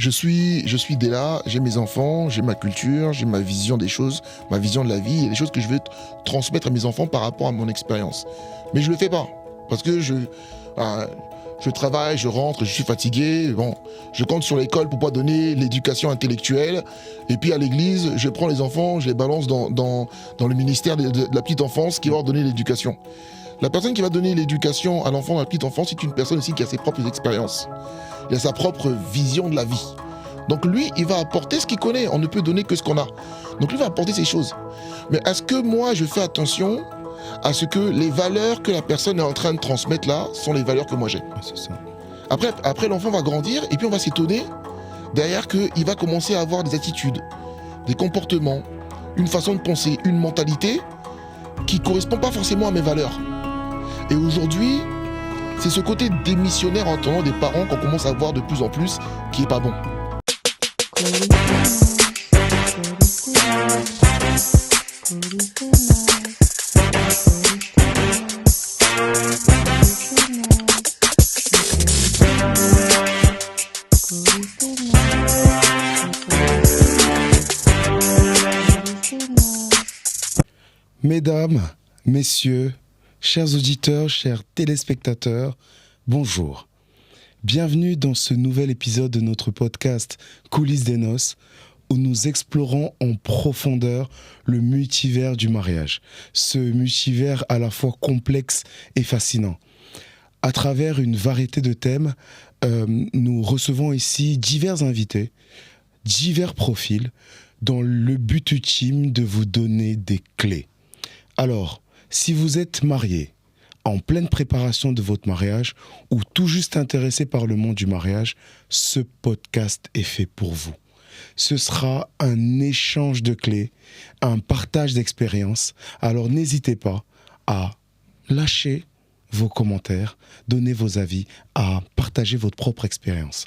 je suis Della, j'ai mes enfants, j'ai ma culture, j'ai ma vision des choses, ma vision de la vie, et les choses que je veux transmettre à mes enfants par rapport à mon expérience. Mais je le fais pas, parce que je travaille, je rentre, je suis fatigué. Bon, je compte sur l'école pour pouvoir donner l'éducation intellectuelle. Et puis à l'église, je prends les enfants, je les balance dans le ministère de la petite enfance qui va leur donner l'éducation. La personne qui va donner l'éducation à l'enfant dans la petite enfance, c'est une personne aussi qui a ses propres expériences. Il a sa propre vision de la vie. Donc lui, il va apporter ce qu'il connaît. On ne peut donner que ce qu'on a. Donc lui va apporter ces choses. Mais est-ce que moi, je fais attention à ce que les valeurs que la personne est en train de transmettre là sont les valeurs que moi j'ai? C'est ça. Après, l'enfant va grandir et puis on va s'étonner derrière qu'il va commencer à avoir des attitudes, des comportements, une façon de penser, une mentalité qui ne correspond pas forcément à mes valeurs. Et aujourd'hui, c'est ce côté démissionnaire en tenant des parents qu'on commence à voir de plus en plus qui est pas bon. Mesdames, messieurs, chers auditeurs, chers téléspectateurs, bonjour. Bienvenue dans ce nouvel épisode de notre podcast Coulisses des noces, où nous explorons en profondeur le multivers du mariage. Ce multivers à la fois complexe et fascinant. À travers une variété de thèmes, nous recevons ici divers invités, divers profils, dans le but ultime de vous donner des clés. Alors, si vous êtes marié, en pleine préparation de votre mariage ou tout juste intéressé par le monde du mariage, ce podcast est fait pour vous. Ce sera un échange de clés, un partage d'expériences. Alors n'hésitez pas à lâcher vos commentaires, donner vos avis, à partager votre propre expérience.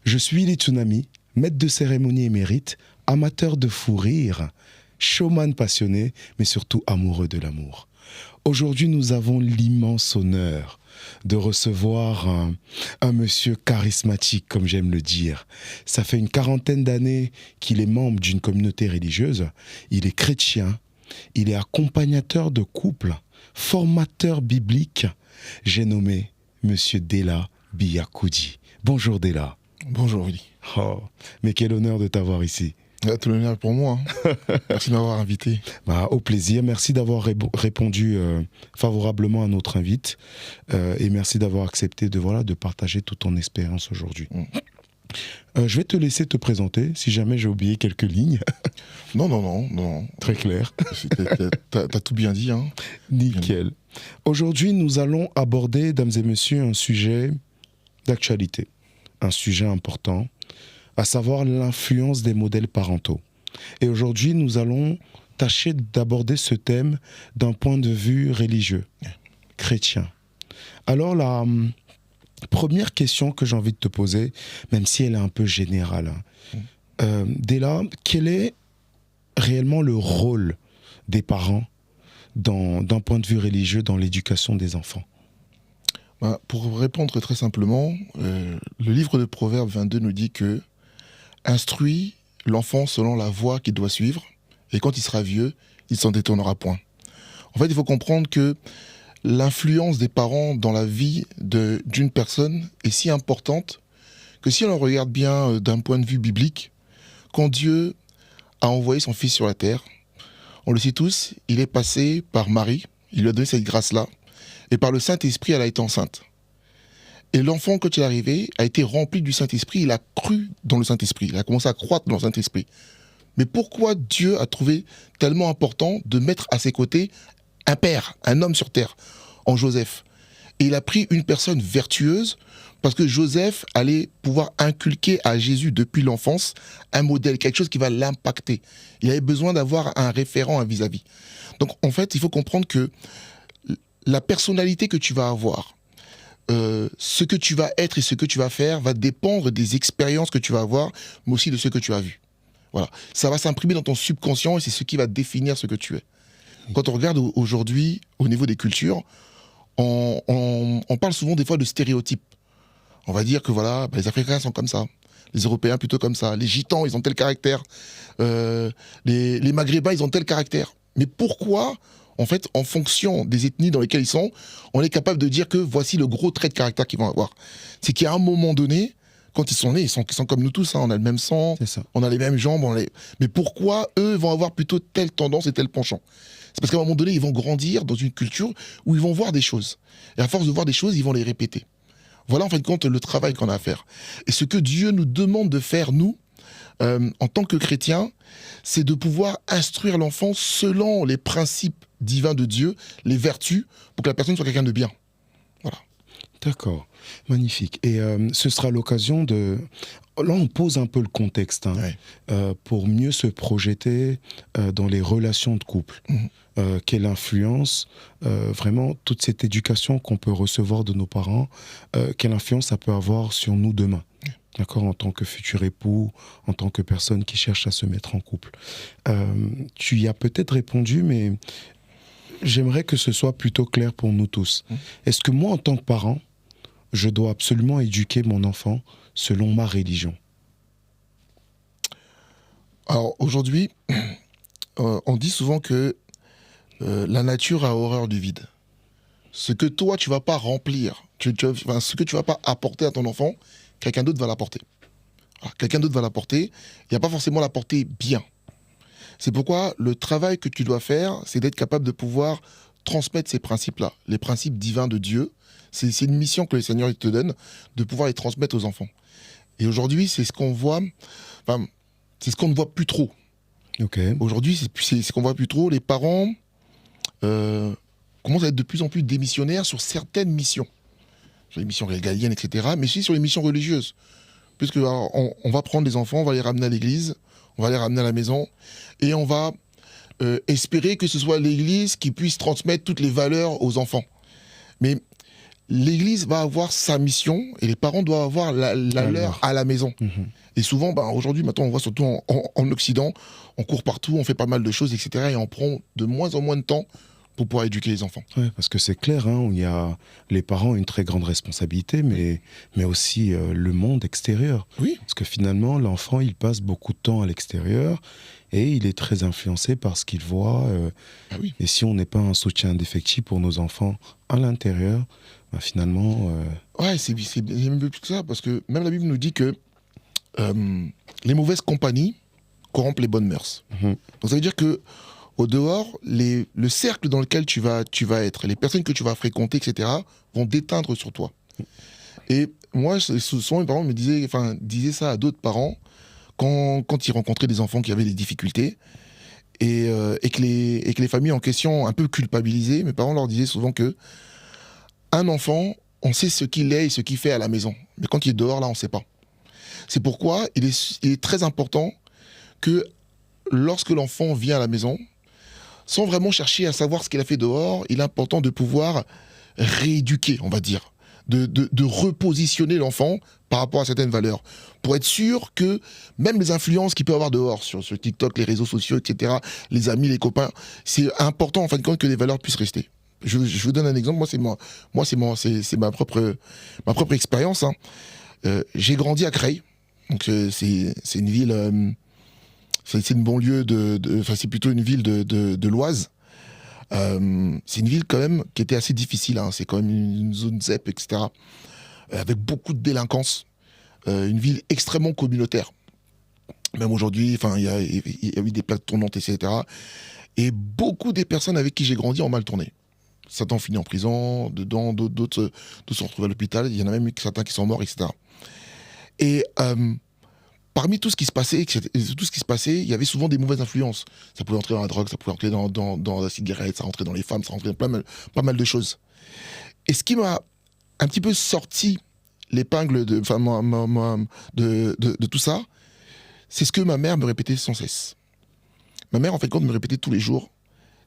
Je suis Willy Tsunami, maître de cérémonie émérite, amateur de fou rire, showman passionné, mais surtout amoureux de l'amour. Aujourd'hui, nous avons l'immense honneur de recevoir un monsieur charismatique, comme j'aime le dire. Ça fait une 40aine d'années qu'il est membre d'une communauté religieuse. Il est chrétien, il est accompagnateur de couples, formateur biblique. J'ai nommé monsieur Della Biakoudi. Bonjour Della. Bonjour Willy. Oh, mais quel honneur de t'avoir ici. Tout l'honneur pour moi. Merci de m'avoir invité. Au plaisir. Merci d'avoir répondu favorablement à notre invite et merci d'avoir accepté de partager toute ton expérience aujourd'hui. Je vais te laisser te présenter si jamais j'ai oublié quelques lignes. Non. Très clair. T'as tout bien dit. Hein. Nickel. Aujourd'hui, nous allons aborder, dames et messieurs, un sujet d'actualité. Un sujet important, à savoir l'influence des modèles parentaux. Et aujourd'hui, nous allons tâcher d'aborder ce thème d'un point de vue religieux, chrétien. Alors, la première question que j'ai envie de te poser, même si elle est un peu générale, Della, quel est réellement le rôle des parents d'un point de vue religieux dans l'éducation des enfants ? Pour répondre très simplement, le livre de Proverbes 22 nous dit que instruis l'enfant selon la voie qu'il doit suivre, et quand il sera vieux, il s'en détournera point. En fait, il faut comprendre que l'influence des parents dans la vie d'une personne est si importante que si on le regarde bien d'un point de vue biblique, quand Dieu a envoyé son Fils sur la terre, on le sait tous, il est passé par Marie, il lui a donné cette grâce-là, et par le Saint-Esprit, elle a été enceinte. Et l'enfant, quand il est arrivé, a été rempli du Saint-Esprit. Il a cru dans le Saint-Esprit. Il a commencé à croître dans le Saint-Esprit. Mais pourquoi Dieu a trouvé tellement important de mettre à ses côtés un père, un homme sur terre, en Joseph? Et il a pris une personne vertueuse parce que Joseph allait pouvoir inculquer à Jésus depuis l'enfance un modèle, quelque chose qui va l'impacter. Il avait besoin d'avoir un référent, un vis-à-vis. Donc en fait, il faut comprendre que la personnalité que tu vas avoir, ce que tu vas être et ce que tu vas faire va dépendre des expériences que tu vas avoir, mais aussi de ce que tu as vu. Voilà. Ça va s'imprimer dans ton subconscient et c'est ce qui va définir ce que tu es. Quand on regarde aujourd'hui, au niveau des cultures, on parle souvent des fois de stéréotypes. On va dire que voilà, les Africains sont comme ça, les Européens plutôt comme ça, les Gitans, ils ont tel caractère, les Maghrébins, ils ont tel caractère. Mais pourquoi, en fait, en fonction des ethnies dans lesquelles ils sont, on est capable de dire que voici le gros trait de caractère qu'ils vont avoir? C'est qu'à un moment donné, quand ils sont nés, ils sont comme nous tous, hein, on a le même sang, on a les mêmes jambes, mais pourquoi eux vont avoir plutôt telle tendance et tel penchant? C'est parce qu'à un moment donné, ils vont grandir dans une culture où ils vont voir des choses. Et à force de voir des choses, ils vont les répéter. Voilà en fin de compte le travail qu'on a à faire. Et ce que Dieu nous demande de faire, nous, en tant que chrétiens, c'est de pouvoir instruire l'enfant selon les principes divins de Dieu, les vertus, pour que la personne soit quelqu'un de bien. Voilà. D'accord, magnifique. Et ce sera l'occasion de... Là, on pose un peu le contexte, hein, pour mieux se projeter dans les relations de couple. Quelle influence, vraiment, toute cette éducation qu'on peut recevoir de nos parents, quelle influence ça peut avoir sur nous demain, d'accord, en tant que futur époux, en tant que personne qui cherche à se mettre en couple. Tu y as peut-être répondu, mais j'aimerais que ce soit plutôt clair pour nous tous. Est-ce que moi, en tant que parent, je dois absolument éduquer mon enfant selon ma religion? Alors aujourd'hui, on dit souvent que la nature a horreur du vide. Ce que toi, tu ne vas pas remplir, ce que tu ne vas pas apporter à ton enfant, quelqu'un d'autre va l'apporter. Alors, quelqu'un d'autre va l'apporter, il n'y a pas forcément l'apporter bien. C'est pourquoi le travail que tu dois faire, c'est d'être capable de pouvoir transmettre ces principes-là, les principes divins de Dieu. C'est une mission que le Seigneur il te donne, de pouvoir les transmettre aux enfants. Et aujourd'hui, c'est ce qu'on voit, enfin, c'est ce qu'on ne voit plus trop. Okay. Aujourd'hui, c'est ce qu'on ne voit plus trop. Les parents commencent à être de plus en plus démissionnaires sur certaines missions. Sur les missions régaliennes, etc., mais aussi sur les missions religieuses. Puisque alors, on va prendre les enfants, on va les ramener à l'église, on va les ramener à la maison, et on va espérer que ce soit l'église qui puisse transmettre toutes les valeurs aux enfants. Mais l'église va avoir sa mission, et les parents doivent avoir la leur à la maison. Et souvent, aujourd'hui, maintenant, on voit surtout en Occident, on court partout, on fait pas mal de choses, etc., et on prend de moins en moins de temps pour pouvoir éduquer les enfants. Ouais, parce que c'est clair, hein, les parents ont une très grande responsabilité, mais aussi le monde extérieur. Oui. Parce que finalement, l'enfant, il passe beaucoup de temps à l'extérieur et il est très influencé par ce qu'il voit. Oui. Et si on n'est pas un soutien indéfectible pour nos enfants à l'intérieur, finalement... Ouais, c'est même plus que ça, parce que même la Bible nous dit que les mauvaises compagnies corrompent les bonnes mœurs. Donc ça veut dire que au dehors, le cercle dans lequel tu vas être, les personnes que tu vas fréquenter, etc., vont déteindre sur toi. Et moi, souvent, mes parents me disaient ça à d'autres parents quand ils rencontraient des enfants qui avaient des difficultés et que les familles en question, un peu culpabilisées, mes parents leur disaient souvent que un enfant, on sait ce qu'il est et ce qu'il fait à la maison. Mais quand il est dehors, là, on ne sait pas. C'est pourquoi il est très important que lorsque l'enfant vient à la maison, sans vraiment chercher à savoir ce qu'il a fait dehors, il est important de pouvoir rééduquer, on va dire, de repositionner l'enfant par rapport à certaines valeurs, pour être sûr que même les influences qu'il peut avoir dehors, sur TikTok, les réseaux sociaux, etc., les amis, les copains, c'est important en fin de compte que les valeurs puissent rester. Je vous donne un exemple, c'est ma propre expérience. Hein. J'ai grandi à Creil, donc c'est une ville... c'est une banlieue c'est plutôt une ville de l'Oise. C'est une ville quand même qui était assez difficile. Hein. C'est quand même une zone ZEP, etc. Avec beaucoup de délinquance. Une ville extrêmement communautaire. Même aujourd'hui, il y a eu des plaques tournantes, etc. Et beaucoup des personnes avec qui j'ai grandi ont mal tourné. Certains ont fini en prison, d'autres se sont retrouvés à l'hôpital. Il y en a même certains qui sont morts, etc. Et... parmi tout ce qui se passait, il y avait souvent des mauvaises influences. Ça pouvait entrer dans la drogue, ça pouvait entrer dans la cigarette, ça rentrait dans les femmes, ça rentrait dans pas mal de choses. Et ce qui m'a un petit peu sorti l'épingle de tout ça, c'est ce que ma mère me répétait sans cesse. Ma mère, en fait, me répétait tous les jours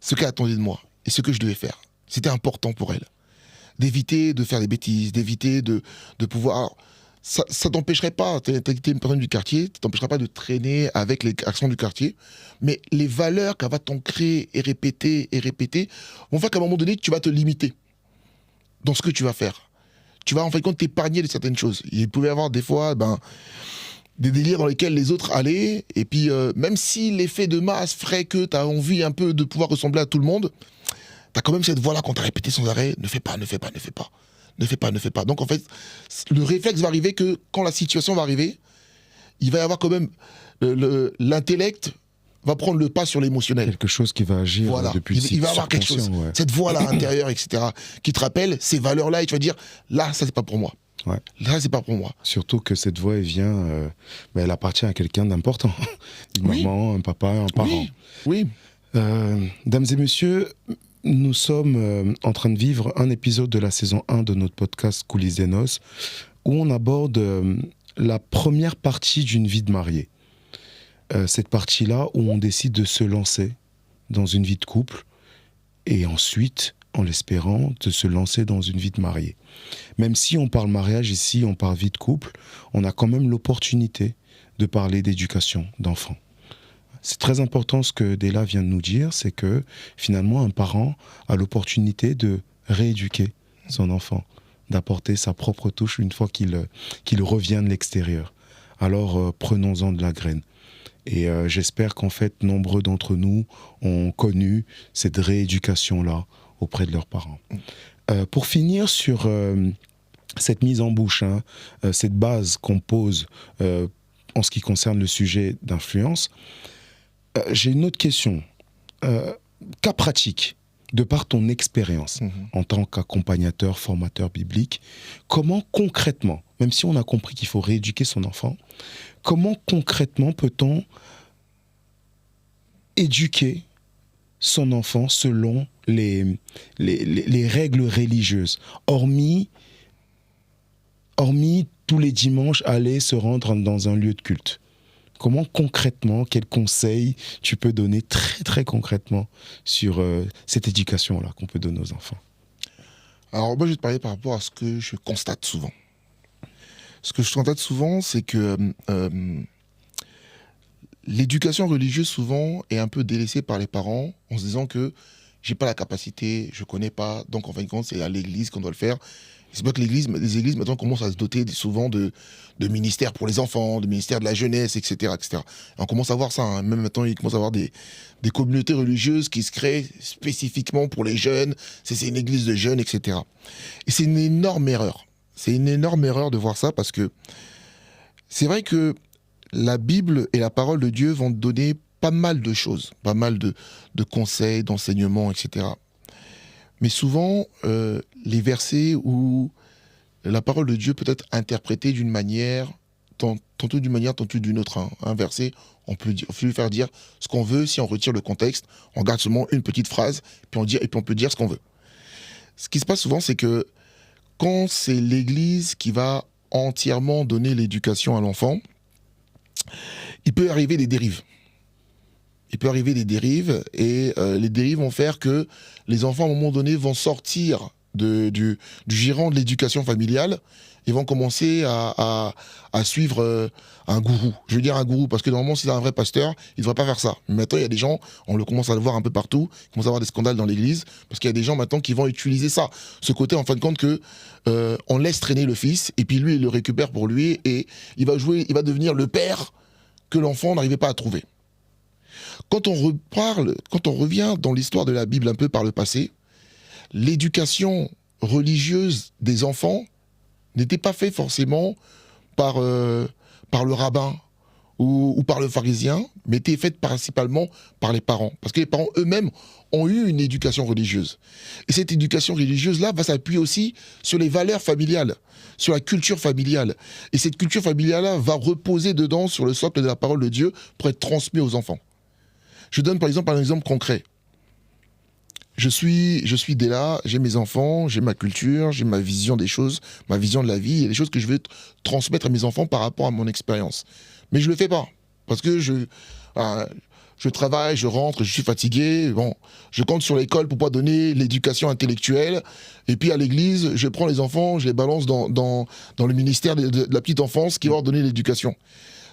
ce qu'elle attendait de moi et ce que je devais faire. C'était important pour elle. D'éviter de faire des bêtises, d'éviter de pouvoir... Alors, ça t'empêcherait pas, t'es une personne du quartier, ça t'empêcherait pas de traîner avec les garçons du quartier, mais les valeurs qu'elle va t'ancrer et répéter vont faire qu'à un moment donné, tu vas te limiter dans ce que tu vas faire. Tu vas en fait compte t'épargner de certaines choses. Il pouvait y avoir des fois, des délires dans lesquels les autres allaient, et puis même si l'effet de masse ferait que tu as envie un peu de pouvoir ressembler à tout le monde, tu as quand même cette voix-là qu'on t'a répété sans arrêt, ne fais pas, ne fais pas, ne fais pas, ne fais pas, ne fais pas. Donc en fait, le réflexe va arriver que quand la situation va arriver, il va y avoir quand même l'intellect va prendre le pas sur l'émotionnel. Quelque chose qui va agir depuis il va avoir quelque chose, cette voix-là intérieure, etc., qui te rappelle ces valeurs-là, et tu vas dire, là, ça c'est pas pour moi. Ouais. Là, c'est pas pour moi. Surtout que cette voix, elle vient, elle appartient à quelqu'un d'important. Une maman, un papa, un parent. Oui. Dames et messieurs, nous sommes en train de vivre un épisode de la saison 1 de notre podcast Coulisses des noces, où on aborde la première partie d'une vie de mariée. Cette partie-là où on décide de se lancer dans une vie de couple et ensuite, en l'espérant, de se lancer dans une vie de mariée. Même si on parle mariage ici, on parle vie de couple, on a quand même l'opportunité de parler d'éducation d'enfants. C'est très important ce que Della vient de nous dire, c'est que finalement un parent a l'opportunité de rééduquer son enfant, d'apporter sa propre touche une fois qu'il revient de l'extérieur. Alors prenons-en de la graine. Et j'espère qu'en fait, nombreux d'entre nous ont connu cette rééducation-là auprès de leurs parents. Pour finir sur cette mise en bouche, cette base qu'on pose en ce qui concerne le sujet d'influence, j'ai une autre question. Cas pratique, de par ton expérience en tant qu'accompagnateur, formateur biblique, comment concrètement, même si on a compris qu'il faut rééduquer son enfant, comment concrètement peut-on éduquer son enfant selon les règles religieuses, hormis tous les dimanches aller se rendre dans un lieu de culte? Comment concrètement, quels conseils tu peux donner très très concrètement sur cette éducation-là qu'on peut donner aux enfants? Alors moi je vais te parler par rapport à ce que je constate souvent. Ce que je constate souvent, c'est que l'éducation religieuse souvent est un peu délaissée par les parents en se disant que j'ai pas la capacité, je connais pas, donc en fin de compte c'est à l'église qu'on doit le faire. C'est pas que les églises maintenant commencent à se doter souvent de ministères pour les enfants, de ministères de la jeunesse, etc. etc. Et on commence à voir ça, même maintenant il commence à avoir des communautés religieuses qui se créent spécifiquement pour les jeunes, c'est une église de jeunes, etc. Et c'est une énorme erreur. C'est une énorme erreur de voir ça parce que c'est vrai que la Bible et la parole de Dieu vont te donner pas mal de choses, pas mal de conseils, d'enseignements, etc. Mais souvent, les versets où la parole de Dieu peut être interprétée d'une manière, tantôt d'une manière, tantôt d'une autre. Un verset, on peut lui faire dire ce qu'on veut si on retire le contexte, on garde seulement une petite phrase, puis on peut dire ce qu'on veut. Ce qui se passe souvent, c'est que quand c'est l'Église qui va entièrement donner l'éducation à l'enfant, il peut arriver des dérives. Et les dérives vont faire que les enfants, à un moment donné, vont sortir du giron de l'éducation familiale et vont commencer à suivre un gourou. Je veux dire un gourou, parce que normalement, si c'est un vrai pasteur, il ne devrait pas faire ça. Mais maintenant, il y a des gens, on le commence à le voir un peu partout, il commence à avoir des scandales dans l'église, parce qu'il y a des gens maintenant qui vont utiliser ça. Ce côté, en fin de compte, que on laisse traîner le fils, et puis lui, il le récupère pour lui, et il va devenir le père que l'enfant n'arrivait pas à trouver. Quand on revient dans l'histoire de la Bible un peu par le passé, l'éducation religieuse des enfants n'était pas faite forcément par le rabbin ou par le pharisien, mais était faite principalement par les parents. Parce que les parents eux-mêmes ont eu une éducation religieuse. Et cette éducation religieuse-là va s'appuyer aussi sur les valeurs familiales, sur la culture familiale. Et cette culture familiale-là va reposer dedans sur le socle de la parole de Dieu pour être transmise aux enfants. Je donne par exemple un exemple concret. Je suis Della, j'ai mes enfants, j'ai ma culture, j'ai ma vision des choses, ma vision de la vie, il y a des choses que je veux transmettre à mes enfants par rapport à mon expérience. Mais je le fais pas, parce que je travaille, je rentre, je suis fatigué, bon, je compte sur l'école pour pouvoir donner l'éducation intellectuelle, et puis à l'église, je prends les enfants, je les balance dans le ministère de la petite enfance qui va leur donner l'éducation.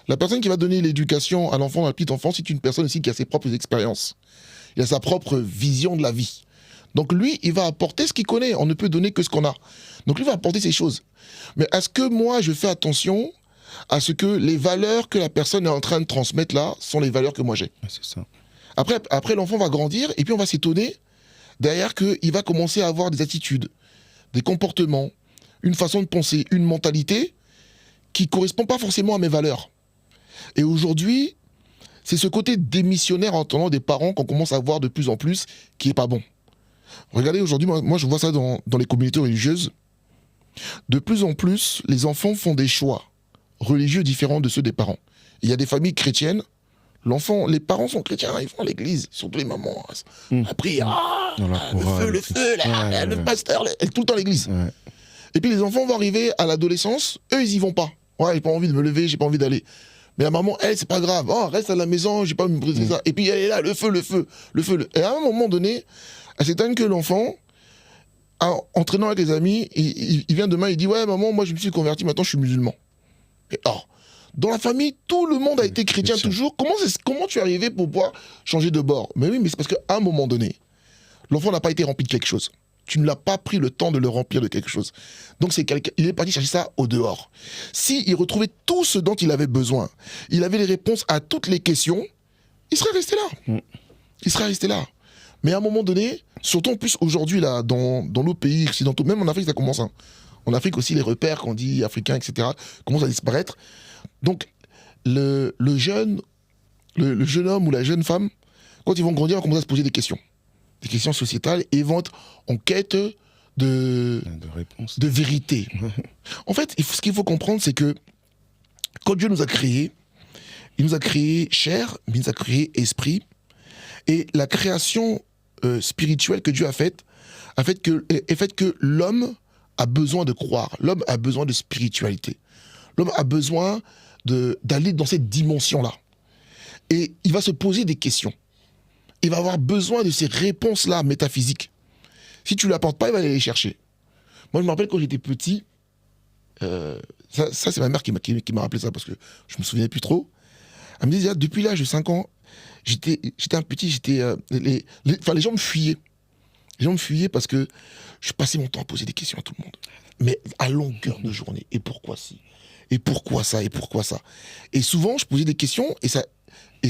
La personne qui va donner l'éducation à l'enfant dans la petite enfance, c'est une personne aussi qui a ses propres expériences. Il a sa propre vision de la vie. Donc lui, il va apporter ce qu'il connaît. On ne peut donner que ce qu'on a. Donc lui va apporter ces choses. Mais est-ce que moi, je fais attention à ce que je transmets à mes enfants? Est-ce que moi, je fais attention à ce que je transmets à mes enfants? Est-ce que moi, je fais attention à ce que je transmets à mes enfants? Donc lui va apporter ces choses. Mais est-ce que moi, je fais attention à ce que je transmets à mes enfants? Est-ce que moi, je fais attention à ce que je transmets à mes enfants? Donc lui va apporter ces choses. Mais est-ce que moi, je fais attention à ce que les valeurs que la personne est en train de transmettre là sont les valeurs que moi j'ai. Ouais, c'est ça. Après l'enfant va grandir et puis on va s'étonner derrière qu'il va commencer à avoir des attitudes, des comportements, une façon de penser, une mentalité qui ne correspond pas forcément à mes valeurs. Et aujourd'hui, c'est ce côté démissionnaire en entendant des parents qu'on commence à voir de plus en plus qui n'est pas bon. Regardez, aujourd'hui, moi je vois ça dans les communautés religieuses. De plus en plus, les enfants font des choix religieux différents de ceux des parents. Il y a des familles chrétiennes, les parents sont chrétiens, ils vont à l'église, surtout les mamans. La prière, Dans la chorale, le feu, le pasteur, tout le temps à l'église. Ouais. Et puis les enfants vont arriver à l'adolescence, eux ils y vont pas. Ouais, j'ai pas envie de me lever, j'ai pas envie d'aller. Mais la maman, elle, c'est pas grave. Oh, reste à la maison, j'ai pas à me briser ça. Et puis elle est là, le feu. Et à un moment donné, elle s'étonne que l'enfant, en traînant avec les amis, il vient demain, il dit ouais maman, moi je me suis converti, maintenant je suis musulman. Et or, dans la famille, tout le monde a été chrétien toujours. Comment tu es arrivé pour pouvoir changer de bord? Mais oui, mais c'est parce qu'à un moment donné, l'enfant n'a pas été rempli de quelque chose. Tu ne l'as pas pris le temps de le remplir de quelque chose. Donc il est parti chercher ça au dehors. S'il retrouvait tout ce dont il avait besoin, il avait les réponses à toutes les questions, il serait resté là. Il serait resté là. Mais à un moment donné, surtout en plus aujourd'hui là, dans nos pays occidentaux, même en Afrique ça commence. Hein. En Afrique aussi, les repères qu'on dit africains, etc., commencent à disparaître. Donc le jeune homme ou la jeune femme, quand ils vont grandir, vont commencer à se poser des questions sociétales, et vont être en quête de vérité. En fait, ce qu'il faut comprendre, c'est que quand Dieu nous a créés, il nous a créés chair, mais il nous a créés esprit. Et la création spirituelle que Dieu a faite que l'homme a besoin de croire. L'homme a besoin de spiritualité. L'homme a besoin d'aller dans cette dimension-là. Et il va se poser des questions. Il va avoir besoin de ces réponses-là métaphysiques. Si tu ne l'apportes pas, il va aller les chercher. Moi, je me rappelle quand j'étais petit, ça c'est ma mère qui m'a rappelé ça parce que je ne me souvenais plus trop. Elle me disait, depuis l'âge de 5 ans, j'étais un petit, les gens me fuyaient. Les gens me fuyaient parce que je passais mon temps à poser des questions à tout le monde. Mais à longueur de journée. Et pourquoi ci? Et pourquoi ça? Et pourquoi ça? Et souvent, je posais des questions et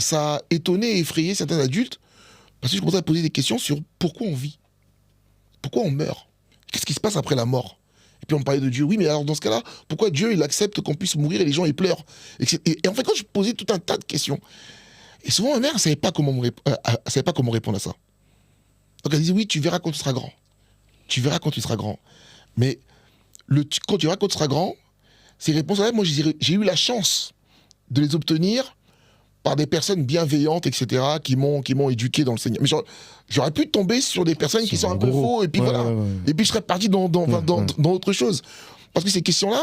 ça a étonné et effrayé certains adultes parce que je commençais à poser des questions sur pourquoi on vit. Pourquoi on meurt? Qu'est-ce qui se passe après la mort? Et puis on me parlait de Dieu. Oui, mais alors dans ce cas-là, pourquoi Dieu il accepte qu'on puisse mourir et les gens ils pleurent? Et en fait, quand je posais tout un tas de questions, et souvent ma mère ne savait pas comment répondre à ça. Donc elle disait oui, tu verras quand tu seras grand. Tu verras quand tu seras grand. Mais quand tu verras quand tu seras grand, ces réponses-là, moi j'ai eu la chance de les obtenir par des personnes bienveillantes, etc., qui m'ont éduqué dans le Seigneur. Mais j'aurais pu tomber sur des personnes qui sont un peu faux, et puis voilà. Ouais. Et puis je serais parti dans autre chose. Parce que ces questions-là,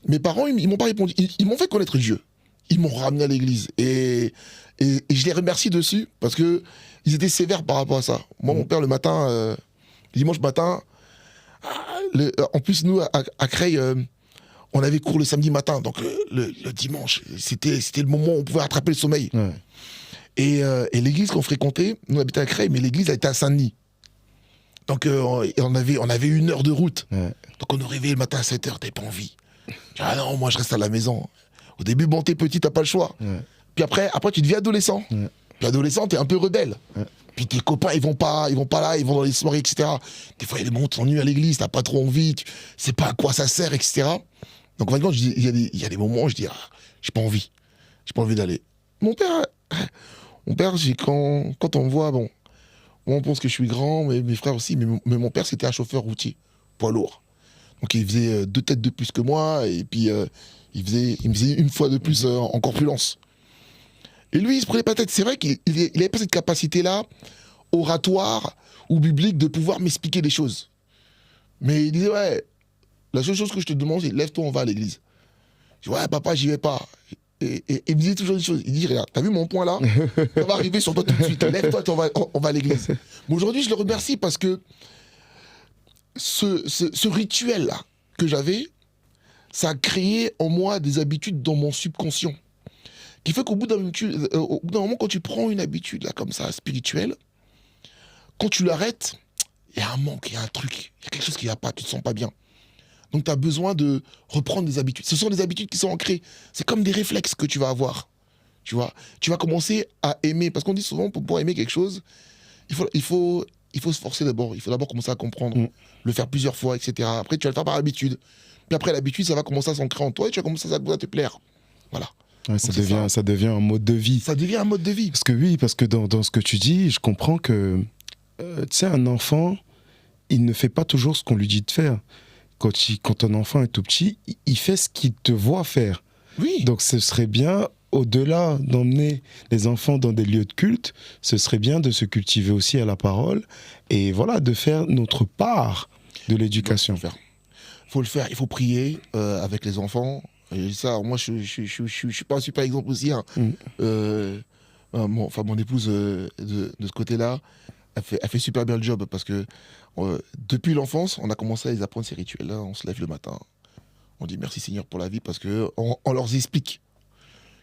mes parents, ils m'ont pas répondu. Ils m'ont fait connaître Dieu. Ils m'ont ramené à l'église. Et je les remercie dessus, parce que ils étaient sévères par rapport à ça. Moi, mon père, le matin, dimanche matin, en plus, nous, à Creil, on avait cours le samedi matin, donc le dimanche, c'était le moment où on pouvait rattraper le sommeil. Ouais. Et l'église qu'on fréquentait, nous on habitait à Creil, mais l'église était à Saint-Denis. Donc on avait 1 heure de route. Ouais. Donc on nous réveillait le matin à 7h, t'avais pas envie. Ah non, moi je reste à la maison. Au début, bon, t'es petit, t'as pas le choix. Ouais. Puis après tu deviens adolescent. Ouais. Puis adolescent, t'es un peu rebelle. Ouais. Puis tes copains, ils vont pas là, ils vont dans les soirées, etc. Des fois, il y a des moments où t'ennuies à l'église, t'as pas trop envie, tu sais pas à quoi ça sert, etc. Donc, en fait, il y a des moments où je dis, j'ai pas envie d'aller. Mon père, quand on me voit, bon, on pense que je suis grand, mais mes frères aussi, mais mon père, c'était un chauffeur routier, poids lourd. Donc, il faisait 2 têtes de plus que moi, et puis il me faisait 1 fois de plus en corpulence. Et lui, il se prenait pas la tête. C'est vrai qu'il avait pas cette capacité-là, oratoire ou biblique, de pouvoir m'expliquer des choses. Mais il disait, ouais, la seule chose que je te demande, c'est lève-toi, on va à l'église. Je dis, ouais, papa, j'y vais pas. Et il me disait toujours des choses. Il dit, regarde, t'as vu mon point là? Ça va arriver sur toi tout de suite. Lève-toi, on va à l'église. Mais aujourd'hui, je le remercie parce que ce rituel-là que j'avais, ça a créé en moi des habitudes dans mon subconscient. Qui fait qu'au bout d'un moment, quand tu prends une habitude là, comme ça, spirituelle, quand tu l'arrêtes, il y a un manque, il y a un truc, il y a quelque chose qui ne va pas, tu ne te sens pas bien. Donc tu as besoin de reprendre des habitudes. Ce sont des habitudes qui sont ancrées. C'est comme des réflexes que tu vas avoir. Tu vois, tu vas commencer à aimer. Parce qu'on dit souvent, pour pouvoir aimer quelque chose, il faut se forcer d'abord. Il faut d'abord commencer à comprendre, le faire plusieurs fois, etc. Après, tu vas le faire par habitude. Puis après, l'habitude, ça va commencer à s'ancrer en toi et tu vas commencer à te plaire. Voilà. Ouais, ça devient un mode de vie. Ça devient un mode de vie. Parce que dans ce que tu dis, je comprends que, tu sais, un enfant, il ne fait pas toujours ce qu'on lui dit de faire. Quand un enfant est tout petit, il fait ce qu'il te voit faire. Oui. Donc ce serait bien, au-delà d'emmener les enfants dans des lieux de culte, ce serait bien de se cultiver aussi à la parole et voilà, de faire notre part de l'éducation. Faut le faire. Il faut prier avec les enfants. Et ça, moi, je suis pas un super exemple aussi. Hein. Mon épouse, de ce côté-là, elle fait super bien le job parce que depuis l'enfance, on a commencé à les apprendre ces rituels-là. On se lève le matin, on dit merci Seigneur pour la vie parce que on leur explique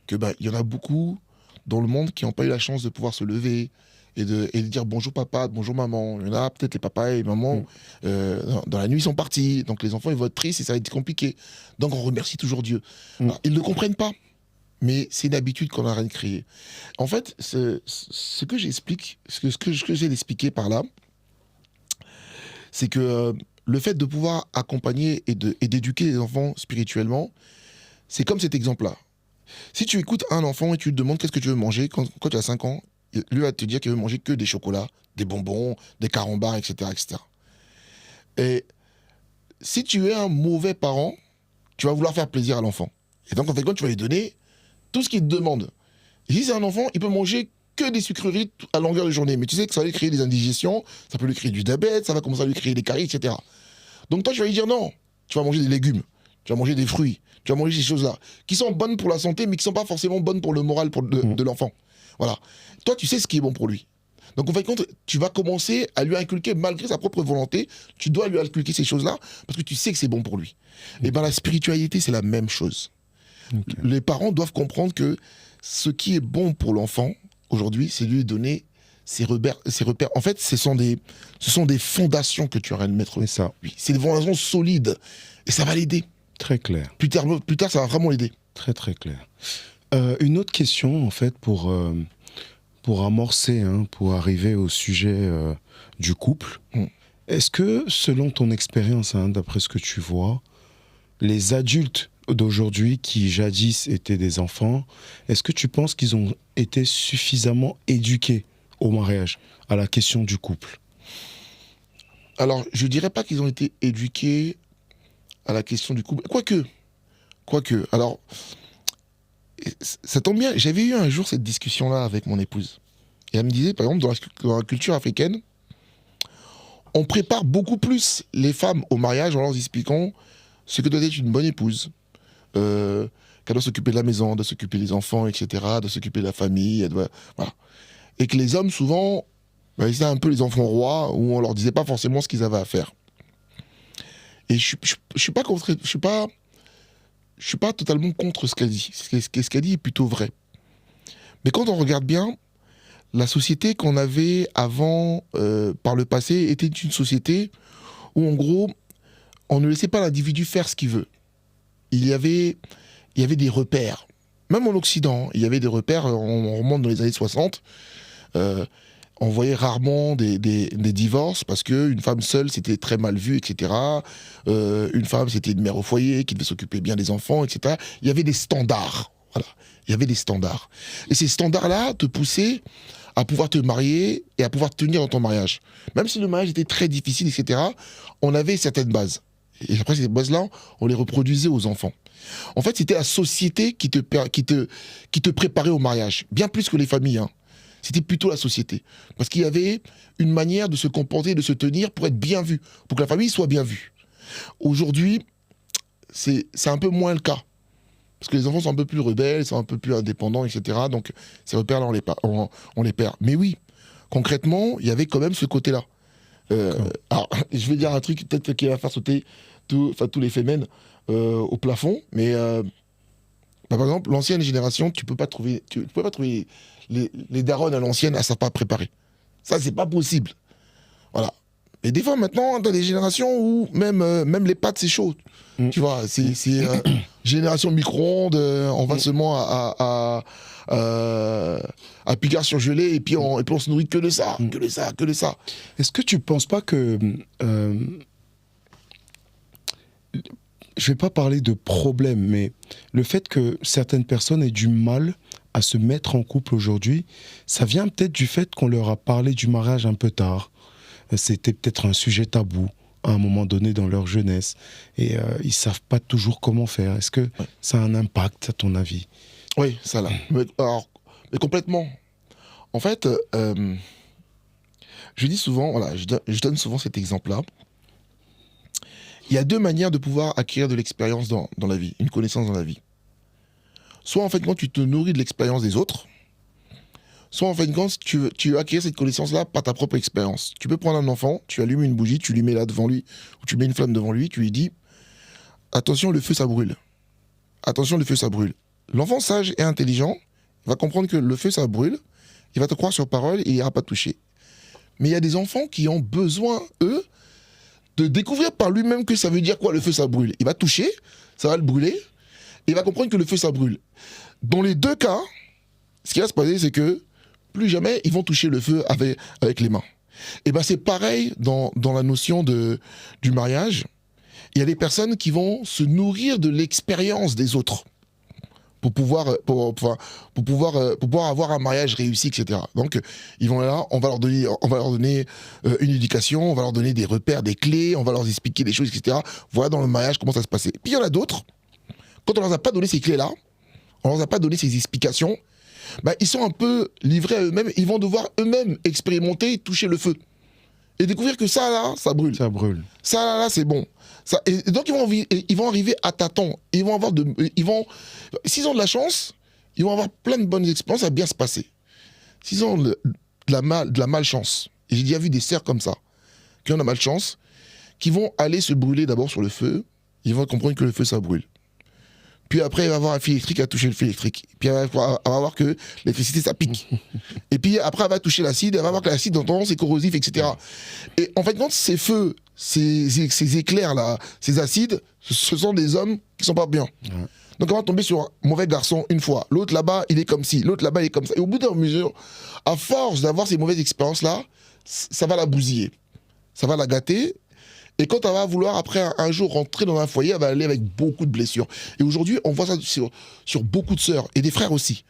que y en a beaucoup dans le monde qui n'ont pas eu la chance de pouvoir se lever et de dire bonjour papa, bonjour maman. Il y en a peut-être les papas et les mamans dans la nuit ils sont partis, donc les enfants ils vont être tristes et ça va être compliqué. Donc on remercie toujours Dieu. Alors, ils ne comprennent pas, mais c'est une habitude qu'on a rien créée. En fait, ce que j'explique, ce que j'ai d'expliquer par là, c'est que le fait de pouvoir accompagner et d'éduquer les enfants spirituellement, c'est comme cet exemple-là. Si tu écoutes un enfant et tu lui demandes qu'est-ce que tu veux manger quand tu as 5 ans, lui va te dire qu'il veut manger que des chocolats, des bonbons, des carambars, etc., etc. Et si tu es un mauvais parent, tu vas vouloir faire plaisir à l'enfant. Et donc, en fait, quand tu vas lui donner tout ce qu'il te demande. Et si c'est un enfant, il peut manger que des sucreries à longueur de journée. Mais tu sais que ça va lui créer des indigestions, ça peut lui créer du diabète, ça va commencer à lui créer des caries, etc. Donc toi, tu vas lui dire non. Tu vas manger des légumes, tu vas manger des fruits, tu vas manger ces choses-là, qui sont bonnes pour la santé, mais qui ne sont pas forcément bonnes pour le moral de l'enfant. Voilà. Toi, tu sais ce qui est bon pour lui. Donc, en fait, tu vas commencer à lui inculquer, malgré sa propre volonté, tu dois lui inculquer ces choses-là, parce que tu sais que c'est bon pour lui. Et bien, la spiritualité, c'est la même chose. Okay. Les parents doivent comprendre que ce qui est bon pour l'enfant, aujourd'hui, c'est lui donner ses repères. En fait, ce sont des fondations que tu aurais à le mettre. C'est ça. Oui, c'est des fondations solides. Et ça va l'aider. Très clair. Plus tard, ça va vraiment l'aider. Très, très clair. Une autre question, en fait, pour amorcer, pour arriver au sujet du couple. Est-ce que, selon ton expérience, d'après ce que tu vois, les adultes d'aujourd'hui qui jadis étaient des enfants, est-ce que tu penses qu'ils ont été suffisamment éduqués au mariage, à la question du couple? Alors, je dirais pas qu'ils ont été éduqués à la question du couple. Quoique. Alors, ça tombe bien. J'avais eu un jour cette discussion-là avec mon épouse. Et elle me disait, par exemple, dans la culture africaine, on prépare beaucoup plus les femmes au mariage en leur expliquant ce que doit être une bonne épouse. Qu'elle doit s'occuper de la maison, de s'occuper des enfants, etc., de s'occuper de la famille. Voilà. Et que les hommes, souvent, ils étaient un peu les enfants rois, où on leur disait pas forcément ce qu'ils avaient à faire. Et je suis pas contre, je suis pas totalement contre ce qu'elle dit. Ce qu'elle dit est plutôt vrai. Mais quand on regarde bien, la société qu'on avait avant, par le passé, était une société où, en gros, on ne laissait pas l'individu faire ce qu'il veut. Il y avait des repères. Même en Occident, il y avait des repères. On remonte dans les années 60. On voyait rarement des divorces parce qu'une femme seule, c'était très mal vu, etc. Une femme, c'était une mère au foyer qui devait s'occuper bien des enfants, etc. Il y avait des standards. Voilà. Il y avait des standards. Et ces standards-là te poussaient à pouvoir te marier et à pouvoir te tenir dans ton mariage. Même si le mariage était très difficile, etc., on avait certaines bases. Et après, ces bases-là, on les reproduisait aux enfants. En fait, c'était la société qui te préparait au mariage. Bien plus que les familles, C'était plutôt la société. Parce qu'il y avait une manière de se comporter, de se tenir pour être bien vu, pour que la famille soit bien vue. Aujourd'hui, c'est un peu moins le cas. Parce que les enfants sont un peu plus rebelles, sont un peu plus indépendants, etc. Donc, ces repères-là, on les perd. Mais oui, concrètement, il y avait quand même ce côté-là. Alors, je vais dire un truc peut-être qui va faire sauter tous les fémènes au plafond, mais par exemple, l'ancienne génération, tu peux pas trouver les darons à l'ancienne, elles ne savent pas préparer. Ça, c'est pas possible. Voilà. Et des fois, maintenant, dans des générations où même les pâtes, c'est chaud. Tu vois, c'est génération micro-ondes, on va seulement à Picard surgelé et puis on se nourrit que de ça, que de ça, que de ça. Est-ce que tu ne penses pas que... je ne vais pas parler de problème, mais le fait que certaines personnes aient du mal à se mettre en couple aujourd'hui, ça vient peut-être du fait qu'on leur a parlé du mariage un peu tard. C'était peut-être un sujet tabou à un moment donné dans leur jeunesse et ils ne savent pas toujours comment faire. Est-ce que ça a un impact, à ton avis? Oui, ça là. Mais complètement. En fait, je dis souvent, voilà, je donne souvent cet exemple-là. Il y a deux manières de pouvoir acquérir de l'expérience dans la vie, une connaissance dans la vie. Soit en fait quand tu te nourris de l'expérience des autres, soit en fait quand tu veux acquérir cette connaissance-là par ta propre expérience. Tu peux prendre un enfant, tu allumes une bougie, tu lui mets là devant lui, ou tu mets une flamme devant lui, tu lui dis « Attention, le feu ça brûle. Attention, le feu ça brûle. » L'enfant sage et intelligent va comprendre que le feu ça brûle, il va te croire sur parole et il n'ira pas te toucher. Mais il y a des enfants qui ont besoin, eux, de découvrir par lui-même que ça veut dire quoi le feu ça brûle. Il va toucher, ça va le brûler, et il va comprendre que le feu ça brûle. Dans les deux cas, ce qui va se passer, c'est que plus jamais ils vont toucher le feu avec les mains. Et bien c'est pareil dans la notion du mariage. Il y a des personnes qui vont se nourrir de l'expérience des autres pour pouvoir avoir un mariage réussi, etc. Donc, ils vont là, on va leur donner une éducation, on va leur donner des repères, des clés, on va leur expliquer des choses, etc. Voilà dans le mariage comment ça se passait. Puis il y en a d'autres, quand on leur a pas donné ces clés-là, on leur a pas donné ces explications, bah, ils sont un peu livrés à eux-mêmes, ils vont devoir eux-mêmes expérimenter, toucher le feu. Et découvrir que ça, là, ça brûle. Ça brûle. Ça, là, c'est bon. Ça, et donc, ils vont arriver à tâtons. S'ils ont de la chance, ils vont avoir plein de bonnes expériences, ça va bien se passer. S'ils ont de la malchance, et j'ai déjà vu des cerfs comme ça, qui ont de la malchance, qui vont aller se brûler d'abord sur le feu, ils vont comprendre que le feu, ça brûle. Puis après, il va avoir un fil électrique à toucher le fil électrique. Puis elle va voir que l'électricité, ça pique. Et puis après, elle va toucher l'acide, elle va voir que l'acide, dans temps, c'est corrosif, etc. Et en fait, quand ces feux, ces éclairs-là, ces acides, ce sont des hommes qui sont pas bien. Ouais. Donc elle va tomber sur un mauvais garçon une fois. L'autre là-bas, il est comme ci. L'autre là-bas, il est comme ça. Et au bout d'une mesure, à force d'avoir ces mauvaises expériences-là, ça va la bousiller. Ça va la gâter. Et quand elle va vouloir, après un jour, rentrer dans un foyer, elle va aller avec beaucoup de blessures. Et aujourd'hui, on voit ça sur beaucoup de sœurs, et des frères aussi,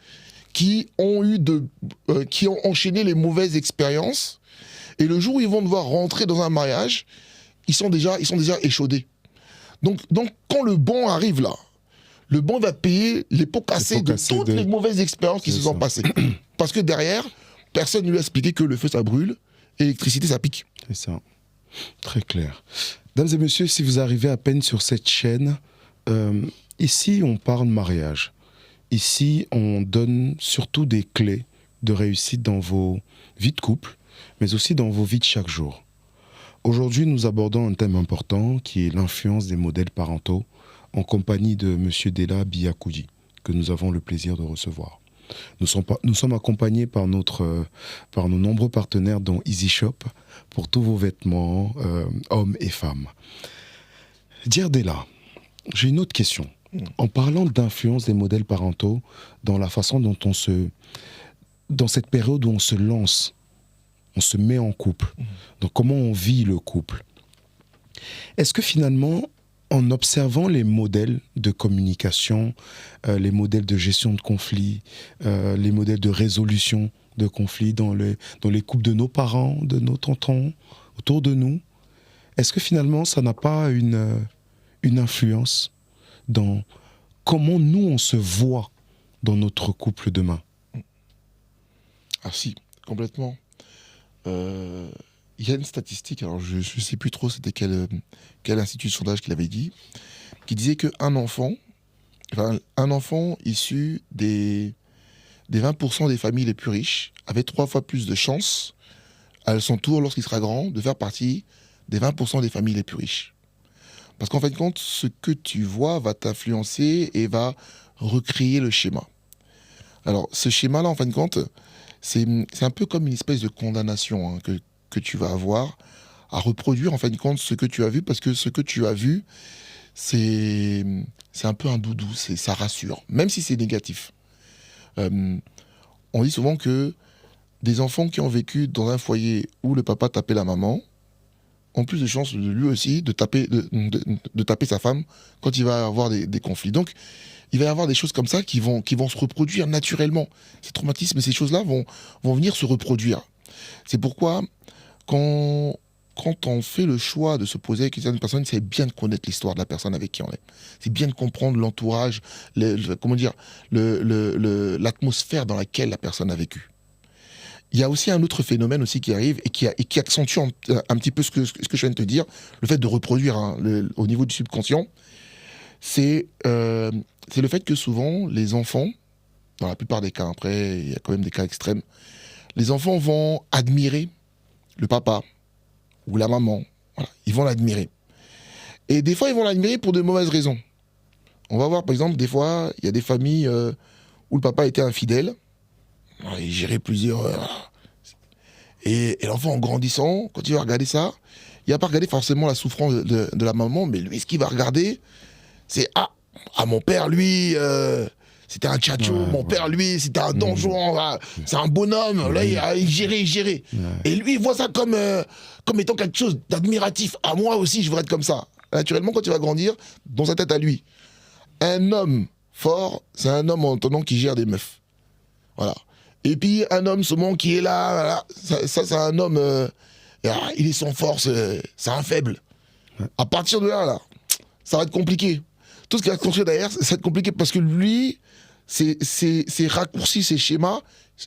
qui ont enchaîné les mauvaises expériences. Et le jour où ils vont devoir rentrer dans un mariage, ils sont déjà échaudés. Donc quand le bon arrive là, le bon va payer les pots cassés de toutes les mauvaises expériences qui se sont passées. Parce que derrière, personne ne lui a expliqué que le feu, ça brûle, et l'électricité, ça pique. C'est ça. Très clair. Mesdames et messieurs, si vous arrivez à peine sur cette chaîne, ici on parle mariage. Ici on donne surtout des clés de réussite dans vos vies de couple, mais aussi dans vos vies de chaque jour. Aujourd'hui, nous abordons un thème important qui est l'influence des modèles parentaux en compagnie de M. Dela Biakoudi, que nous avons le plaisir de recevoir. Nous sommes accompagnés par nos nombreux partenaires dont Easy Shop pour tous vos vêtements, hommes et femmes. Dire Dela, j'ai une autre question. En parlant d'influence des modèles parentaux dans la façon dont dans cette période où on se lance, on se met en couple, donc comment on vit le couple, est-ce que finalement, en observant les modèles de communication, les modèles de gestion de conflits, les modèles de résolution de conflits dans les couples de nos parents, de nos tontons, autour de nous, est-ce que finalement ça n'a pas une influence dans comment nous on se voit dans notre couple demain? Ah si, complètement. Il y a une statistique, alors je ne sais plus trop c'était quel institut de sondage qui l'avait dit, qui disait qu'un enfant issu des 20% des familles les plus riches avait 3 fois plus de chances à son tour, lorsqu'il sera grand, de faire partie des 20% des familles les plus riches. Parce qu'en fin de compte, ce que tu vois va t'influencer et va recréer le schéma. Alors ce schéma-là, en fin de compte, c'est un peu comme une espèce de condamnation que tu vas avoir reproduire en fin de compte ce que tu as vu, parce que ce que tu as vu, c'est un peu un doudou, ça rassure, même si c'est négatif. On dit souvent que des enfants qui ont vécu dans un foyer où le papa tapait la maman ont plus de chances, lui aussi, de taper sa femme quand il va avoir des conflits. Donc, il va y avoir des choses comme ça qui vont se reproduire naturellement. Ces traumatismes, ces choses-là vont venir se reproduire. C'est pourquoi, quand on fait le choix de se poser avec une personne, c'est bien de connaître l'histoire de la personne avec qui on est. C'est bien de comprendre l'entourage, l'atmosphère dans laquelle la personne a vécu. Il y a aussi un autre phénomène aussi qui arrive et qui accentue un petit peu ce que je viens de te dire, le fait de reproduire au niveau du subconscient. C'est le fait que souvent, les enfants, dans la plupart des cas, après, il y a quand même des cas extrêmes, les enfants vont admirer le papa ou la maman. Voilà, ils vont l'admirer. Et des fois, ils vont l'admirer pour de mauvaises raisons. On va voir, par exemple, des fois, il y a des familles où le papa était infidèle. Il gérait plusieurs... Et l'enfant, en grandissant, quand il va regarder ça, il va pas regarder forcément la souffrance de la maman, mais lui, ce qu'il va regarder, c'est « Ah, mon père, lui, c'était un tchatcho, mon père, lui, c'était un donjon, c'est un bonhomme, là, il gérait. Ouais. Et lui, il voit ça comme étant quelque chose d'admiratif. Ah, moi aussi, je voudrais être comme ça. » Naturellement, quand il va grandir, dans sa tête à lui, un homme fort, c'est un homme en tenant qui gère des meufs. Voilà. Et puis, un homme seulement qui est là, voilà, ça c'est un homme, il est sans force, c'est un faible. Ouais. À partir de là, ça va être compliqué. Tout ce qui va construire derrière, ça va être compliqué parce que lui, ses raccourcis, ses schémas,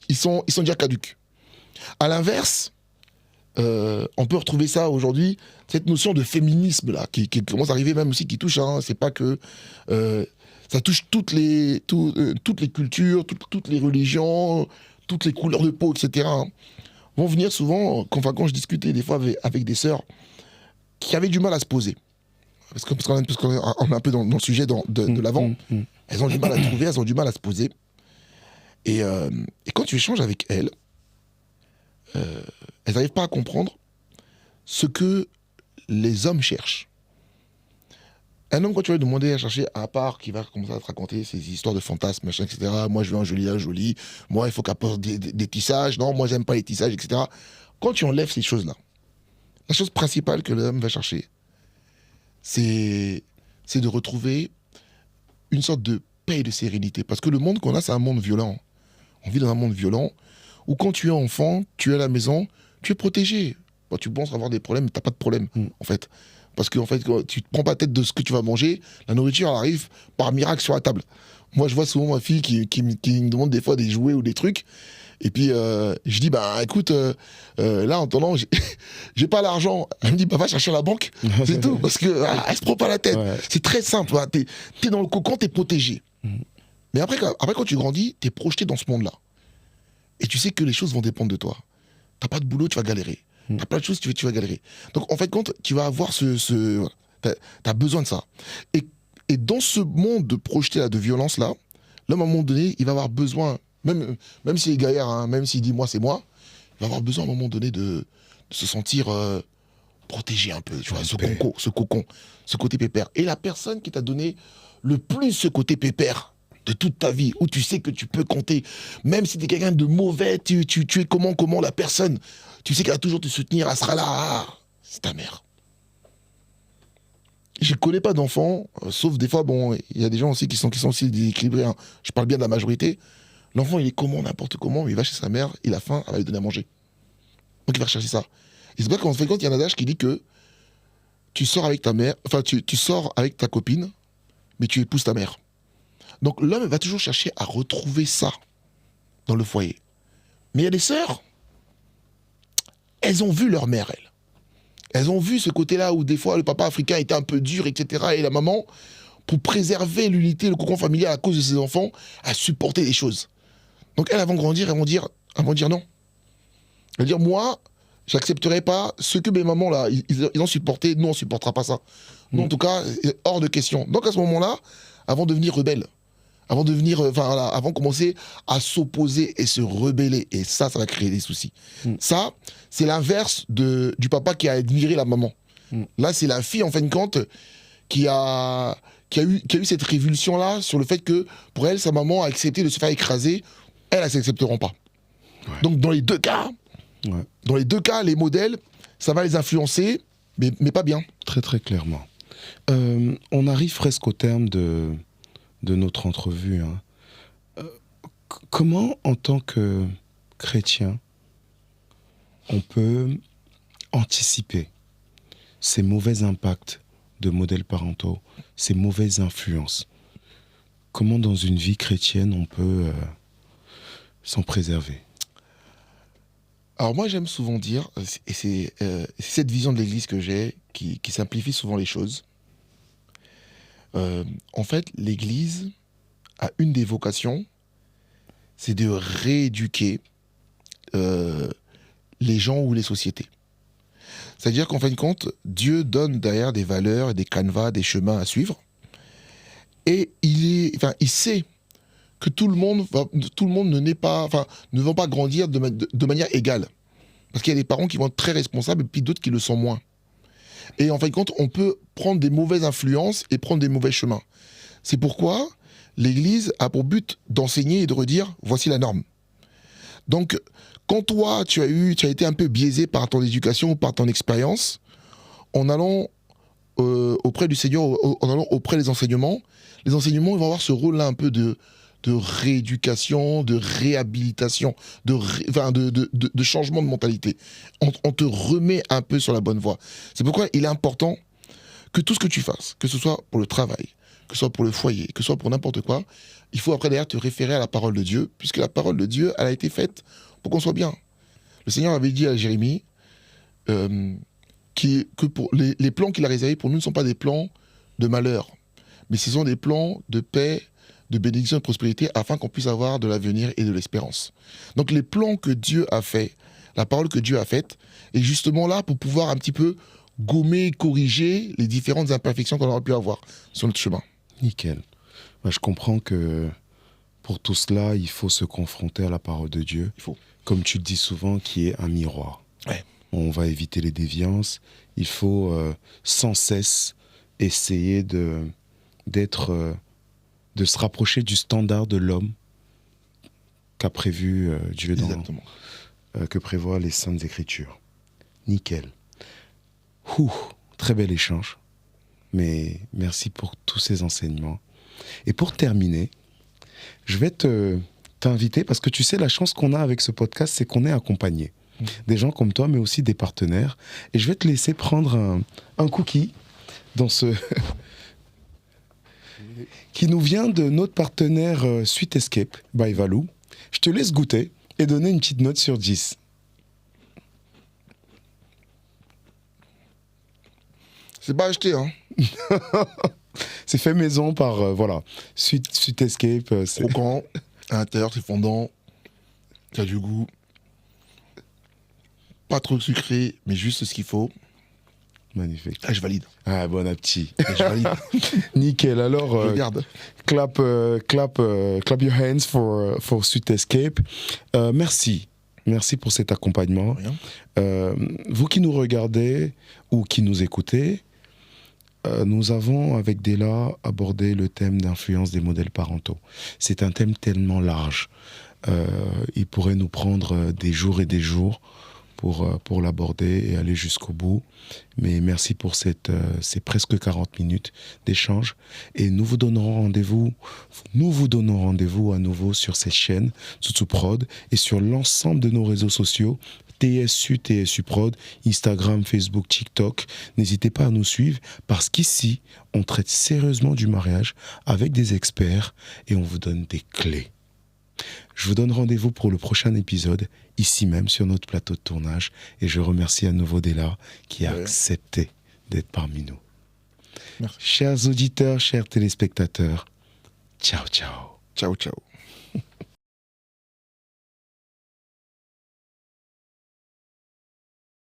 ils sont déjà caducs. À l'inverse, on peut retrouver ça aujourd'hui, cette notion de féminisme là, qui commence à arriver même aussi, qui touche, c'est pas que... ça touche toutes les cultures, toutes les religions, toutes les couleurs de peau, etc. Vont venir souvent, quand je discutais des fois avec des sœurs qui avaient du mal à se poser. Parce qu'on est un peu dans le sujet de l'avant. Elles ont du mal à trouver, elles ont du mal à se poser. Et quand tu échanges avec elles, elles n'arrivent pas à comprendre ce que les hommes cherchent. Un homme, quand tu vas lui demander à chercher, à part qui va commencer à te raconter ses histoires de fantasmes, machin, etc. Moi, je veux un joli. Moi, il faut qu'il apporte des tissages. Non, moi, j'aime pas les tissages, etc. Quand tu enlèves ces choses-là, la chose principale que l'homme va chercher, c'est de retrouver une sorte de paix et de sérénité. Parce que le monde qu'on a, c'est un monde violent. On vit dans un monde violent où quand tu es enfant, tu es à la maison, tu es protégé. Bon, tu penses avoir des problèmes, mais tu n'as pas de problème, en fait. Parce que, en fait, quand tu ne te prends pas tête de ce que tu vas manger, la nourriture elle arrive par miracle sur la table. Moi, je vois souvent ma fille qui me demande des fois des jouets ou des trucs. Et puis, je dis, écoute, là, en attendant, j'ai pas l'argent. Elle me dit, va chercher à la banque. C'est tout. Parce qu'elle ne se prend pas la tête. Ouais. C'est très simple. T'es dans le cocon, t'es protégé. Mais après, quand tu grandis, t'es projeté dans ce monde-là. Et tu sais que les choses vont dépendre de toi. T'as pas de boulot, tu vas galérer. T'as plein de choses, tu vas galérer. Donc, en fait, quand tu vas avoir t'as besoin de ça. Et dans ce monde de projeté là, de violence là, l'homme, à un moment donné, il va avoir besoin, même s'il est gaillard, même s'il dit moi, c'est moi, il va avoir besoin à un moment donné de se sentir protégé un peu, tu vois, ce cocon, ce côté pépère. Et la personne qui t'a donné le plus ce côté pépère de toute ta vie, où tu sais que tu peux compter, même si tu es quelqu'un de mauvais, tu es comment la personne, tu sais qu'elle va toujours te soutenir, elle sera là, c'est ta mère. Je ne connais pas d'enfants, sauf des fois, il y a des gens aussi qui sont aussi déséquilibrés, je parle bien de la majorité. L'enfant, il est n'importe comment, mais il va chez sa mère, il a faim, elle va lui donner à manger. Donc il va chercher ça. Et c'est pas qu'en fait, quand il y a un adage qui dit que tu sors avec ta mère, enfin tu sors avec ta copine, mais tu épouses ta mère. Donc l'homme va toujours chercher à retrouver ça dans le foyer. Mais il y a des sœurs, elles ont vu leur mère, elles. Elles ont vu ce côté-là où des fois le papa africain était un peu dur, etc. Et la maman, pour préserver l'unité, le cocon familial à cause de ses enfants, a supporté les choses. Donc elles vont grandir, elles vont dire non. Elles vont dire, moi, j'accepterai pas ce que mes mamans là, ils ont supporté, nous on supportera pas ça. Nous, en tout cas, hors de question. Donc à ce moment-là, elles vont devenir rebelles. avant de venir, avant de commencer à s'opposer et se rebeller. Et ça va créer des soucis. Ça, c'est l'inverse du papa qui a admiré la maman. Là, c'est la fille, en fin de compte, qui a eu cette révulsion-là sur le fait que, pour elle, sa maman a accepté de se faire écraser. Elles ne s'accepteront pas. Ouais. Donc, dans les deux cas, les modèles, ça va les influencer, mais pas bien. Très, très clairement. On arrive presque au terme de notre entrevue. Comment, en tant que chrétien, on peut anticiper ces mauvais impacts de modèles parentaux, ces mauvaises influences? Comment, dans une vie chrétienne, on peut s'en préserver? Alors moi, j'aime souvent dire, et c'est cette vision de l'Église que j'ai, qui simplifie souvent les choses. En fait, l'Église a une des vocations, c'est de rééduquer les gens ou les sociétés. C'est-à-dire qu'en fin de compte, Dieu donne derrière des valeurs, des canevas, des chemins à suivre. Et il sait que tout le monde ne va pas grandir de manière égale. Parce qu'il y a des parents qui vont être très responsables et puis d'autres qui le sont moins. Et en fin de compte, on peut prendre des mauvaises influences et prendre des mauvais chemins. C'est pourquoi l'Église a pour but d'enseigner et de redire « voici la norme ». Donc, quand toi, tu as été un peu biaisé par ton éducation ou par ton expérience, en allant auprès du Seigneur, en allant auprès des enseignements, les enseignements vont avoir ce rôle-là un peu de rééducation, de réhabilitation, de changement de mentalité. On te remet un peu sur la bonne voie. C'est pourquoi il est important que tout ce que tu fasses, que ce soit pour le travail, que ce soit pour le foyer, que ce soit pour n'importe quoi, il faut après derrière te référer à la parole de Dieu, puisque la parole de Dieu, elle a été faite pour qu'on soit bien. Le Seigneur avait dit à Jérémie que pour les plans qu'il a réservés pour nous ne sont pas des plans de malheur, mais ce sont des plans de paix, de bénédiction et de prospérité, afin qu'on puisse avoir de l'avenir et de l'espérance. Donc les plans que Dieu a faits, la parole que Dieu a faite, est justement là pour pouvoir un petit peu gommer, corriger les différentes imperfections qu'on aurait pu avoir sur notre chemin. Nickel. Je comprends que pour tout cela, il faut se confronter à la parole de Dieu. Il faut. Comme tu le dis souvent, qui est un miroir. Ouais. On va éviter les déviances. Il faut sans cesse essayer de se rapprocher du standard de l'homme qu'a prévu Dieu que prévoient les Saintes Écritures. Nickel. Très bel échange. Mais merci pour tous ces enseignements. Et pour terminer, je vais t'inviter, parce que tu sais, la chance qu'on a avec ce podcast, c'est qu'on est accompagné. Des gens comme toi, mais aussi des partenaires. Et je vais te laisser prendre un cookie dans ce... qui nous vient de notre partenaire Sweet Escape by Valou. Je te laisse goûter et donner une petite note sur 10. C'est pas acheté, hein. C'est fait maison par, Sweet Escape. Croquant, à l'intérieur c'est fondant, ça a du goût. Pas trop sucré, mais juste ce qu'il faut. Magnifique. Ah, je valide. Ah, bon appétit. Je valide. Nickel. Alors, je garde. Clap your hands for Sweet Escape. Merci. Merci pour cet accompagnement. Vous qui nous regardez ou qui nous écoutez, nous avons, avec Della, abordé le thème d'influence des modèles parentaux. C'est un thème tellement large. Il pourrait nous prendre des jours et des jours pour l'aborder et aller jusqu'au bout. Mais merci pour ces presque 40 minutes d'échange. Et nous vous donnons rendez-vous à nouveau sur cette chaîne, Tsutsuprod, et sur l'ensemble de nos réseaux sociaux, TSU Prod, Instagram, Facebook, TikTok. N'hésitez pas à nous suivre parce qu'ici, on traite sérieusement du mariage avec des experts et on vous donne des clés. Je vous donne rendez-vous pour le prochain épisode, ici même sur notre plateau de tournage. Et je remercie à nouveau Della qui a accepté d'être parmi nous. Merci. Chers auditeurs, chers téléspectateurs, ciao, ciao. Ciao, ciao.